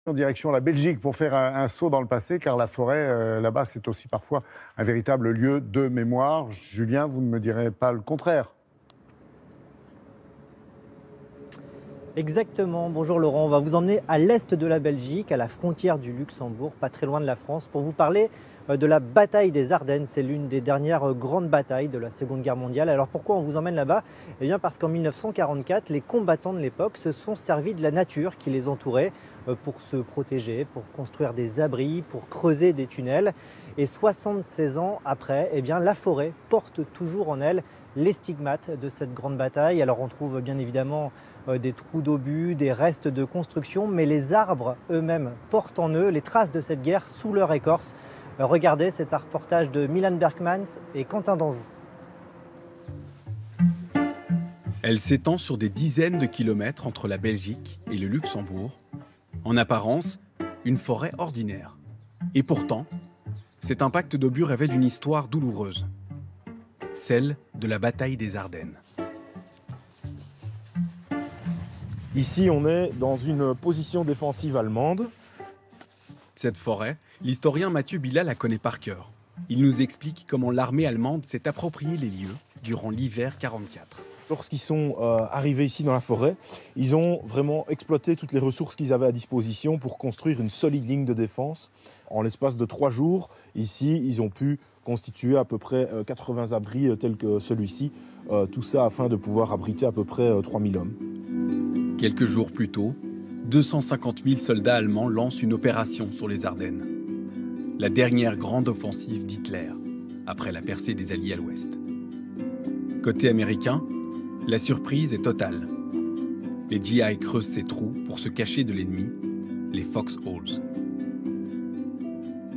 En direction la Belgique pour faire un saut dans le passé, car la forêt, là-bas, c'est aussi parfois un véritable lieu de mémoire. Julien, vous ne me direz pas le contraire. Exactement, bonjour Laurent, on va vous emmener à l'est de la Belgique, à la frontière du Luxembourg, pas très loin de la France, pour vous parler de la bataille des Ardennes. C'est l'une des dernières grandes batailles de la Seconde Guerre mondiale. Alors pourquoi on vous emmène là-bas? Eh bien parce qu'en 1944, les combattants de l'époque se sont servis de la nature qui les entourait pour se protéger, pour construire des abris, pour creuser des tunnels. Et 76 ans après, eh bien, la forêt porte toujours en elle les stigmates de cette grande bataille. Alors on trouve bien évidemment des trous d'obus, des restes de construction, mais les arbres eux-mêmes portent en eux les traces de cette guerre sous leur écorce. Regardez, c'est un reportage de Milan Berkmans et Quentin Danjou. Elle s'étend sur des dizaines de kilomètres entre la Belgique et le Luxembourg. En apparence, une forêt ordinaire. Et pourtant, cet impact d'obus révèle une histoire douloureuse. Celle de la bataille des Ardennes. Ici, on est dans une position défensive allemande. Cette forêt, l'historien Mathieu Billa la connaît par cœur. Il nous explique comment l'armée allemande s'est approprié les lieux durant l'hiver 44. Lorsqu'ils sont arrivés ici dans la forêt, ils ont vraiment exploité toutes les ressources qu'ils avaient à disposition pour construire une solide ligne de défense. En l'espace de 3 jours, ici, ils ont pu constituer à peu près 80 abris tels que celui-ci. Tout ça afin de pouvoir abriter à peu près 3000 hommes. Quelques jours plus tôt, 250 000 soldats allemands lancent une opération sur les Ardennes. La dernière grande offensive d'Hitler, après la percée des Alliés à l'ouest. Côté américain, la surprise est totale. Les GI creusent ces trous pour se cacher de l'ennemi, les foxholes.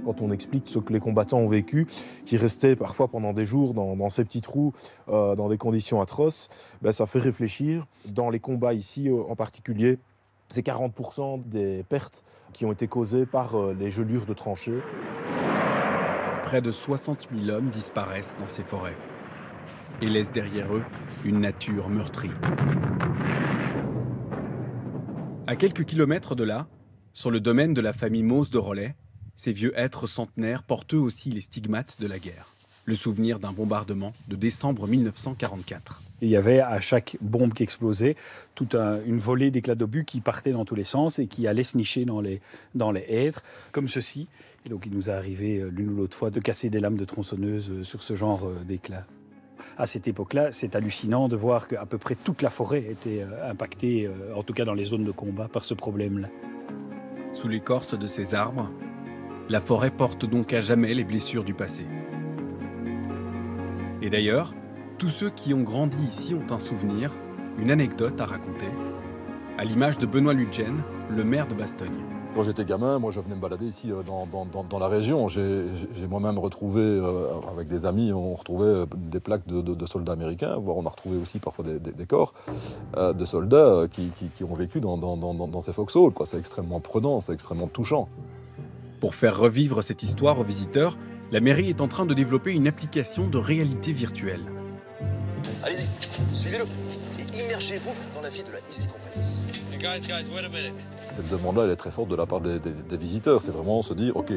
Quand on explique ce que les combattants ont vécu, qui restaient parfois pendant des jours dans ces petits trous, dans des conditions atroces, ça fait réfléchir. Dans les combats ici en particulier, c'est 40% des pertes qui ont été causées par les gelures de tranchées. Près de 60 000 hommes disparaissent dans ces forêts et laissent derrière eux une nature meurtrie. À quelques kilomètres de là, sur le domaine de la famille Mauss de Rollet, ces vieux êtres centenaires portent eux aussi les stigmates de la guerre. Le souvenir d'un bombardement de décembre 1944. Il y avait à chaque bombe qui explosait toute une volée d'éclats d'obus qui partaient dans tous les sens et qui allaient se nicher dans les hêtres, comme ceci. Et donc il nous est arrivé l'une ou l'autre fois de casser des lames de tronçonneuse sur ce genre d'éclats. À cette époque-là, c'est hallucinant de voir qu'à peu près toute la forêt était impactée, en tout cas dans les zones de combat, par ce problème-là. Sous l'écorce de ces arbres, la forêt porte donc à jamais les blessures du passé. Et d'ailleurs, tous ceux qui ont grandi ici ont un souvenir, une anecdote à raconter, à l'image de Benoît Ludgen, le maire de Bastogne. Quand j'étais gamin, moi je venais me balader ici dans la région. J'ai moi-même retrouvé, avec des amis, on retrouvait des plaques de soldats américains, voire on a retrouvé aussi parfois des corps de soldats qui ont vécu dans ces foxholes. C'est extrêmement prenant, c'est extrêmement touchant. Pour faire revivre cette histoire aux visiteurs, la mairie est en train de développer une application de réalité virtuelle. Allez-y, suivez-le et immergez-vous dans la vie de la Easy Company. Hey guys, wait a minute. Cette demande-là, elle est très forte de la part des visiteurs. C'est vraiment se dire, ok,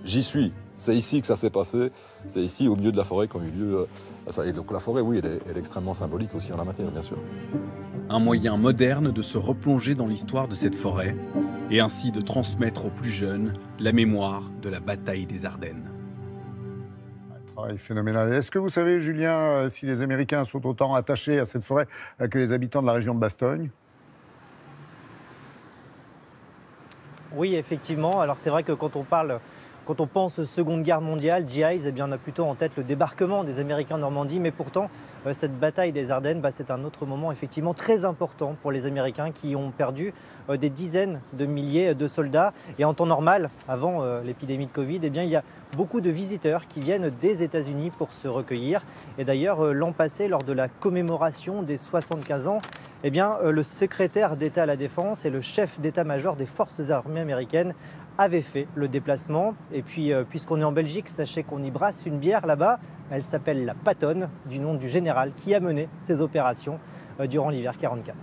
j'y suis, c'est ici que ça s'est passé, c'est ici au milieu de la forêt qu'ont eu lieu ça. Et donc la forêt, oui, elle est extrêmement symbolique aussi en la matière, bien sûr. Un moyen moderne de se replonger dans l'histoire de cette forêt et ainsi de transmettre aux plus jeunes la mémoire de la bataille des Ardennes. Un travail phénoménal. Est-ce que vous savez, Julien, si les Américains sont autant attachés à cette forêt que les habitants de la région de Bastogne ? Oui, effectivement. Alors c'est vrai que quand on pense Seconde Guerre mondiale, GIs, eh bien, on a plutôt en tête le débarquement des Américains en Normandie. Mais pourtant, cette bataille des Ardennes, c'est un autre moment effectivement très important pour les Américains qui ont perdu des dizaines de milliers de soldats. Et en temps normal, avant l'épidémie de Covid, eh bien, il y a beaucoup de visiteurs qui viennent des États-Unis pour se recueillir. Et d'ailleurs, l'an passé, lors de la commémoration des 75 ans, eh bien, le secrétaire d'État à la Défense et le chef d'état-major des forces armées américaines avaient fait le déplacement. Et puis, puisqu'on est en Belgique, sachez qu'on y brasse une bière là-bas. Elle s'appelle la Patonne, du nom du général qui a mené ces opérations durant l'hiver 44.